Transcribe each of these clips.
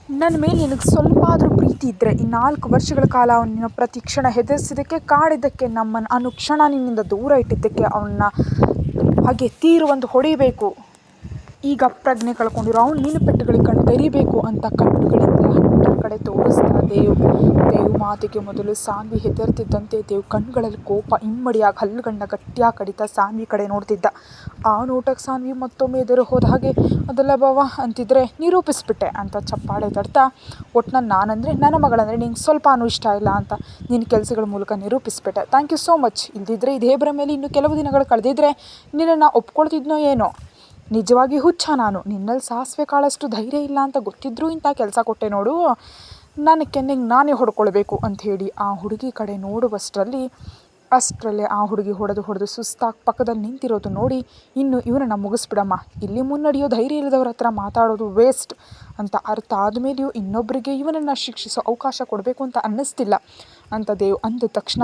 ನನ್ನ ಮೇಲೆ ನಿನಗೆ ಸ್ವಲ್ಪ ಆದರೂ ಪ್ರೀತಿ ಇದ್ದರೆ ಈ 4 ವರ್ಷಗಳ ಕಾಲ ಅವನ ಪ್ರತಿ ಕ್ಷಣ ಹೆದರಿಸಿದ್ದಕ್ಕೆ, ಕಾಡಿದ್ದಕ್ಕೆ, ನಮ್ಮನ್ನು ಅನುಕ್ಷಣ ನಿನ್ನಿಂದ ದೂರ ಇಟ್ಟಿದ್ದಕ್ಕೆ ಅವನ್ನ ಹಾಗೆ ತೀರುವಂದು ಹೊಡಿಬೇಕು. ಈಗ ಪ್ರಜ್ಞೆ ಕಳ್ಕೊಂಡಿರೋ ಅವ್ನು ನಿನ್ನ ಪೆಟ್ಟುಗಳಿಗೆ ಕಣ್ಣು ತೆರಿಬೇಕು ಅಂತ ಕಣ್ಣುಗಳಿಂದ ಹಂಟರ ಕಡೆ ತೋರಿಸ್ತಾ ದೇವ್ ಮಾತಿಗೆ ಮೊದಲು ಸಾನ್ವಿ ಹೆದರ್ತಿದ್ದಂತೆ ದೇವ್ ಕಣ್ಗಳಲ್ಲಿ ಕೋಪ ಇಮ್ಮಡಿಯಾಗಿ ಹಲ್ಲುಗಣ್ಣ ಗಟ್ಟಿಯಾಗಿ ಕಡಿತಾ ಸಾನ್ವಿ ಕಡೆ ನೋಡ್ತಿದ್ದ. ಆ ನೋಟಕ್ಕೆ ಸಾನ್ವಿ ಮತ್ತೊಮ್ಮೆ ಎದುರು ಹೋದ ಹಾಗೆ, ಅದೆಲ್ಲ ಬಾವ ಅಂತಿದ್ರೆ ನಿರೂಪಿಸ್ಬಿಟ್ಟೆ ಅಂತ ಚಪ್ಪಾಳೆ ತಡ್ತಾ, ಒಟ್ನಲ್ಲಿ ನಾನಂದರೆ ನನ್ನ ಮಗಳಂದರೆ ನಿಂಗೆ ಸ್ವಲ್ಪನೂ ಇಷ್ಟ ಇಲ್ಲ ಅಂತ ನಿನ್ನ ಕೆಲಸಗಳ ಮೂಲಕ ನಿರೂಪಿಸ್ಬಿಟ್ಟೆ. Thank you so much. ಇಲ್ದಿದ್ರೆ ಇದೇ ಭ್ರಮೆಯಲ್ಲಿ ಇನ್ನೂ ಕೆಲವು ದಿನಗಳು ಕಳೆದಿದ್ರೆ ನಿನ್ನನ್ನು ಒಪ್ಕೊಳ್ತಿದ್ನೋ ಏನೋ. ನಿಜವಾಗಿ ಹುಚ್ಚ ನಾನು. ನಿನ್ನಲ್ಲಿ ಸಾಸಿವೆ ಕಾಳಷ್ಟು ಧೈರ್ಯ ಇಲ್ಲ ಅಂತ ಗೊತ್ತಿದ್ರೂ ಇಂಥ ಕೆಲಸ ಕೊಟ್ಟೆ ನೋಡು. ನನ್ನ ಕೆನ್ನೆಗೆ ನಾನೇ ಹೊಡ್ಕೊಳ್ಬೇಕು ಅಂಥೇಳಿ ಆ ಹುಡುಗಿ ಕಡೆ ನೋಡುವಷ್ಟರಲ್ಲಿ ಆ ಹುಡುಗಿ ಹೊಡೆದು ಸುಸ್ತಾಗಿ ಪಕ್ಕದಲ್ಲಿ ನಿಂತಿರೋದು ನೋಡಿ, ಇನ್ನು ಇವನನ್ನು ಮುಗಿಸ್ಬಿಡಮ್ಮ, ಇಲ್ಲಿ ಮುನ್ನಡೆಯೋ ಧೈರ್ಯ ಇಲ್ಲದವ್ರ ಹತ್ರ ಮಾತಾಡೋದು ವೇಸ್ಟ್ ಅಂತ ಅರ್ಥ ಆದಮೇಲೆಯೂ ಇನ್ನೊಬ್ಬರಿಗೆ ಇವನನ್ನು ಶಿಕ್ಷಿಸೋ ಅವಕಾಶ ಕೊಡಬೇಕು ಅಂತ ಅನ್ನಿಸ್ತಿಲ್ಲ ಅಂತ ದೇವ್ ಅಂದ ತಕ್ಷಣ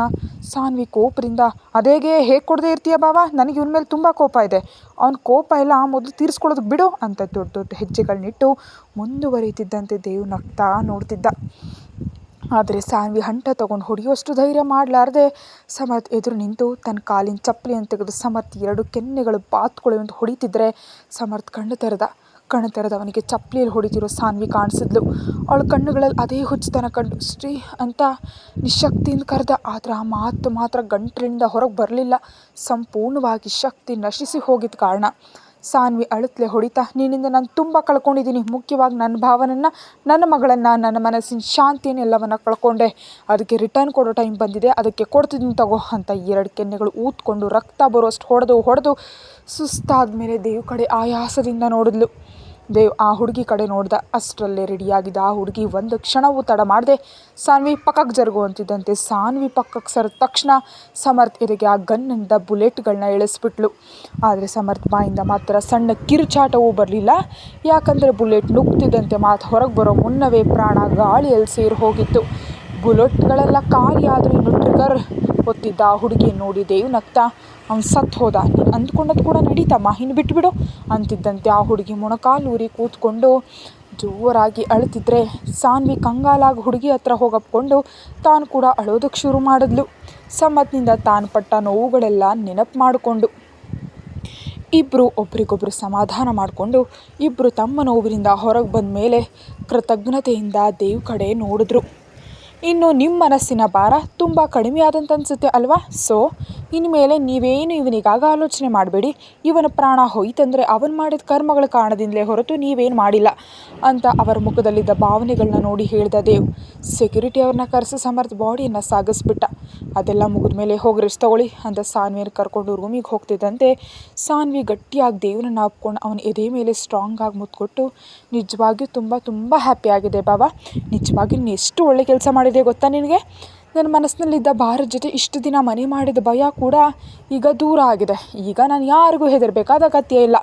ಸಾನ್ವಿ ಕೋಪದಿಂದ, ಅದೇಗೆ ಹೇಗೆ ಕೊಡದೇ ಇರ್ತೀಯ ಬಾವ, ನನಗೆ ಇವನ ಮೇಲೆ ತುಂಬ ಕೋಪ ಇದೆ, ಅವ್ನ ಕೋಪ ಎಲ್ಲ ಮೊದಲು ತೀರಿಸ್ಕೊಳ್ಳೋದಕ್ಕೆ ಬಿಡು ಅಂತ ದೊಡ್ಡ ಹೆಜ್ಜೆಗಳನ್ನಿಟ್ಟು ಮುಂದುವರಿತಿದ್ದಂತೆ ದೇವ್ ನಗ್ತಾ ನೋಡ್ತಿದ್ದ. ಆದರೆ ಸಾನ್ವಿ ಹಂಟ ತೊಗೊಂಡು ಹೊಡೆಯುವಷ್ಟು ಧೈರ್ಯ ಮಾಡಲಾರ್ದೆ ಸಮರ್ಥ್ ಎದುರು ನಿಂತು ತನ್ನ ಕಾಲಿನ ಚಪ್ಪಲಿಯನ್ನು ತೆಗೆದು ಸಮರ್ಥ್ 2 ಕೆನ್ನೆಗಳು ಬಾತ್ಕೊಳ್ಳುವಂತ ಹೊಡಿತಿದ್ರೆ ಸಮರ್ಥ್ ಕಣ್ಣು ತೆರೆದ ಅವನಿಗೆ ಚಪ್ಪಲಿಯಲ್ಲಿ ಹೊಡಿತಿರೋ ಸಾನ್ವಿ ಕಾಣಿಸಿದ್ಲು. ಅವಳ ಕಣ್ಣುಗಳಲ್ಲಿ ಅದೇ ಹುಚ್ಚುತನ ಕಂಡು ಶ್ರೀ ಅಂತ ನಿಶಕ್ತಿಯಿಂದ ಕರೆದ. ಆದರೆ ಆ ಮಾತು ಮಾತ್ರ ಗಂಟಲಿಂದ ಹೊರಗೆ ಬರಲಿಲ್ಲ. ಸಂಪೂರ್ಣವಾಗಿ ಶಕ್ತಿ ನಶಿಸಿ ಹೋಗಿದ್ದ ಕಾರಣ ಸಾನ್ವಿ ಅಳುತ್ತಲೇ ಹೊಡಿತಾ, ನಿನ್ನಿಂದ ನಾನು ತುಂಬ ಕಳ್ಕೊಂಡಿದ್ದೀನಿ. ಮುಖ್ಯವಾಗಿ ನನ್ನ ಭಾವನನ್ನು, ನನ್ನ ಮಗಳನ್ನು, ನನ್ನ ಮನಸ್ಸಿನ ಶಾಂತಿಯನ್ನೆಲ್ಲವನ್ನು ಕಳ್ಕೊಂಡೆ. ಅದಕ್ಕೆ ರಿಟರ್ನ್ ಕೊಡೋ ಟೈಮ್ ಬಂದಿದೆ, ಅದಕ್ಕೆ ಕೊಡ್ತಿದ್ದೀನಿ ತಗೋ ಅಂತ 2 ಕೆನ್ನೆಗಳು ಊದ್ಕೊಂಡು ರಕ್ತ ಬರೋಷ್ಟು ಹೊಡೆದು ಸುಸ್ತಾದ ಮೇಲೆ ದೇವ್ ಕಡೆ ಆಯಾಸದಿಂದ ನೋಡಿದ್ಲು. ದೇವ್ ಆ ಹುಡುಗಿ ಕಡೆ ನೋಡ್ದ. ಅಷ್ಟರಲ್ಲೇ ರೆಡಿಯಾಗಿದ್ದ ಆ ಹುಡುಗಿ ಒಂದು ಕ್ಷಣವೂ ತಡ ಮಾಡದೆ ಸಾನ್ವಿ ಪಕ್ಕಕ್ಕೆ ಜರುಗು ಅಂತಿದ್ದಂತೆ ಸಾನ್ವಿ ಪಕ್ಕಕ್ಕೆ ಸರಿದ ತಕ್ಷಣ ಸಮರ್ಥ್ ಎದೆಗೆ ಆ ಗನ್ನಿಂದ ಬುಲೆಟ್ಗಳನ್ನ ಇಳಿಸ್ಬಿಟ್ಲು. ಆದರೆ ಸಮರ್ಥ್ ಬಾಯಿಂದ ಮಾತ್ರ ಸಣ್ಣ ಕಿರುಚಾಟವೂ ಬರಲಿಲ್ಲ. ಯಾಕಂದರೆ ಬುಲೆಟ್ ನುಗ್ತಿದ್ದಂತೆ ಮಾತು ಹೊರಗೆ ಬರೋ ಮುನ್ನವೇ ಪ್ರಾಣ ಗಾಳಿಯಲ್ಲಿ ಸೇರಿ ಹೋಗಿತ್ತು. ಬುಲೆಟ್ಗಳೆಲ್ಲ ಖಾಲಿ ಆದರೂ ಇನ್ನು ಟ್ರಿಗರ್ ಒತ್ತಿದ್ದ ಆ ಹುಡುಗಿಯನ್ನು ನೋಡಿ ದೇವ್ ನಗ್ತಾ, ಅವ್ನು ಸತ್ತು ಹೋದ, ನೀನು ಅಂದ್ಕೊಂಡದ್ದು ಕೂಡ ನಡೀತಮ್ಮ, ಇನ್ನು ಬಿಟ್ಬಿಡು ಅಂತಿದ್ದಂತೆ ಆ ಹುಡುಗಿ ಮೊಣಕಾಲೂರಿ ಕೂತ್ಕೊಂಡು ಜೋರಾಗಿ ಅಳುತ್ತಿದ್ರೆ ಸಾನ್ವಿ ಕಂಗಾಲಾಗಿ ಹುಡುಗಿ ಹತ್ರ ಹೋಗಪ್ಕೊಂಡು ತಾನು ಕೂಡ ಅಳೋದಕ್ಕೆ ಶುರು ಮಾಡಿದ್ಲು. ಸಮರ್ಥ್ನಿಂದ ತಾನು ಪಟ್ಟ ನೋವುಗಳೆಲ್ಲ ನೆನಪು ಮಾಡಿಕೊಂಡು ಇಬ್ಬರು ಒಬ್ರಿಗೊಬ್ಬರು ಸಮಾಧಾನ ಮಾಡಿಕೊಂಡು ಇಬ್ಬರು ತಮ್ಮ ನೋವಿನಿಂದ ಹೊರಗೆ ಬಂದ ಮೇಲೆ ಕೃತಜ್ಞತೆಯಿಂದ ದೇವ್ ಕಡೆ ನೋಡಿದ್ರು. ಇನ್ನು ನಿಮ್ಮ ಮನಸ್ಸಿನ ಭಾರ ತುಂಬ ಕಡಿಮೆ ಆದಂತ ಅನಿಸುತ್ತೆ ಅಲ್ವಾ? ಸೊ ಇನ್ಮೇಲೆ ನೀವೇನು ಇವನಿಗಾಗ ಆಲೋಚನೆ ಮಾಡಬೇಡಿ. ಇವನ ಪ್ರಾಣ ಹೋಯ್ತಂದರೆ ಅವನು ಮಾಡಿದ ಕರ್ಮಗಳ ಕಾರಣದಿಂದಲೇ ಹೊರತು ನೀವೇನು ಮಾಡಿಲ್ಲ ಅಂತ ಅವರ ಮುಖದಲ್ಲಿದ್ದ ಭಾವನೆಗಳನ್ನ ನೋಡಿ ಹೇಳ್ದ ದೇವ್. ಸೆಕ್ಯೂರಿಟಿ ಅವ್ರನ್ನ ಕರೆಸಿ ಸಮರ್ಥ್ ಬಾಡಿಯನ್ನು ಸಾಗಿಸ್ಬಿಟ್ಟ. ಅದೆಲ್ಲ ಮುಗಿದ ಮೇಲೆ ಹೋಗಿ ರೆಸ್ಟ್ ತಗೊಳ್ಳಿ ಅಂತ ಸಾನ್ವಿಯನ್ನು ಕರ್ಕೊಂಡು ರೂಮಿಗೆ ಹೋಗ್ತಿದ್ದಂತೆ ಸಾನ್ವಿ ಗಟ್ಟಿಯಾಗಿ ದೇವ್ರನ್ನ ಅಪ್ಕೊಂಡು ಅವನ ಎದೆ ಮೇಲೆ ಸ್ಟ್ರಾಂಗಾಗಿ ಮುತ್ಕೊಟ್ಟು, ನಿಜವಾಗಿಯೂ ತುಂಬ ತುಂಬ ಹ್ಯಾಪಿ ಆಗಿದೆ ಬಾಬಾ, ನಿಜವಾಗಿಯೂ ನೀನು ಎಷ್ಟು ಒಳ್ಳೆ ಕೆಲಸ ಮಾಡಿದೆ ಗೊತ್ತಾ ನಿನಗೆ. ನನ್ನ ಮನಸ್ಸಿನಲ್ಲಿದ್ದ ಭಾರದ ಜೊತೆ ಇಷ್ಟು ದಿನ ಮನೆ ಮಾಡಿದ ಭಯ ಕೂಡ ಈಗ ದೂರ ಆಗಿದೆ. ಈಗ ನಾನು ಯಾರಿಗೂ ಹೆದರಬೇಕಾದ ಅಗತ್ಯ ಇಲ್ಲ,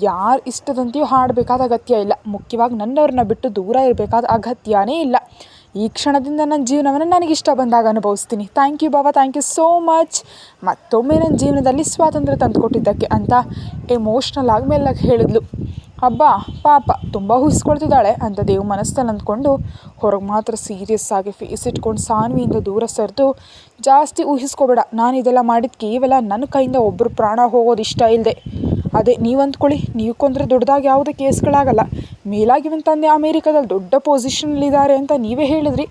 ಯಾರು ಇಷ್ಟದಂತೆಯೂ ಹಾಡಬೇಕಾದ ಅಗತ್ಯ ಇಲ್ಲ, ಮುಖ್ಯವಾಗಿ ನನ್ನವ್ರನ್ನ ಬಿಟ್ಟು ದೂರ ಇರಬೇಕಾದ ಅಗತ್ಯನೇ ಇಲ್ಲ. ಈ ಕ್ಷಣದಿಂದ ನನ್ನ ಜೀವನವನ್ನು ನನಗಿಷ್ಟ ಬಂದಾಗ ಅನುಭವಿಸ್ತೀನಿ. ಥ್ಯಾಂಕ್ ಯು ಬಾಬಾ, ಥ್ಯಾಂಕ್ ಯು ಸೋ ಮಚ್, ಮತ್ತೊಮ್ಮೆ ನನ್ನ ಜೀವನದಲ್ಲಿ ಸ್ವಾತಂತ್ರ್ಯ ತಂದುಕೊಟ್ಟಿದ್ದಕ್ಕೆ ಅಂತ ಎಮೋಷ್ನಲ್ ಆಗಿ ಮೆಲ್ಲಗೆ ಹೇಳಿದ್ಲು. ಹಬ್ಬ ಪಾಪ ತುಂಬ ಹುಯಿಸ್ಕೊಳ್ತಿದ್ದಾಳೆ ಅಂತ ದೇವ್ ಮನಸ್ಸಲ್ಲಿ ಅಂದ್ಕೊಂಡು ಹೊರಗೆ ಮಾತ್ರ ಸೀರಿಯಸ್ ಆಗಿ ಫೇಸ್ ಇಟ್ಕೊಂಡು ಸಾನ್ವಿಯಿಂದ ದೂರ ಸರಿದು, ಜಾಸ್ತಿ ಊಹಿಸ್ಕೊಬೇಡ, ನಾನು ಇದೆಲ್ಲ ಮಾಡಿದ್ದು ಕೇವಲ ನನ್ನ ಕೈಯಿಂದ ಒಬ್ಬರು ಪ್ರಾಣ ಹೋಗೋದು ಇಷ್ಟ ಇಲ್ಲದೆ. ಅದೇ ನೀವು ಅಂದ್ಕೊಳ್ಳಿ, ನೀವು ಕೊಂದರೆ ದೊಡ್ಡದಾಗಿ ಯಾವುದೇ ಕೇಸ್ಗಳಾಗಲ್ಲ. ಮೇಲಾಗಿ ಇವನ್ ತಂದೆ ಅಮೇರಿಕಾದಲ್ಲಿ ದೊಡ್ಡ ಪೊಸಿಷನ್ಲಿದ್ದಾರೆ ಅಂತ ನೀವೇ ಹೇಳಿದ್ರಿ,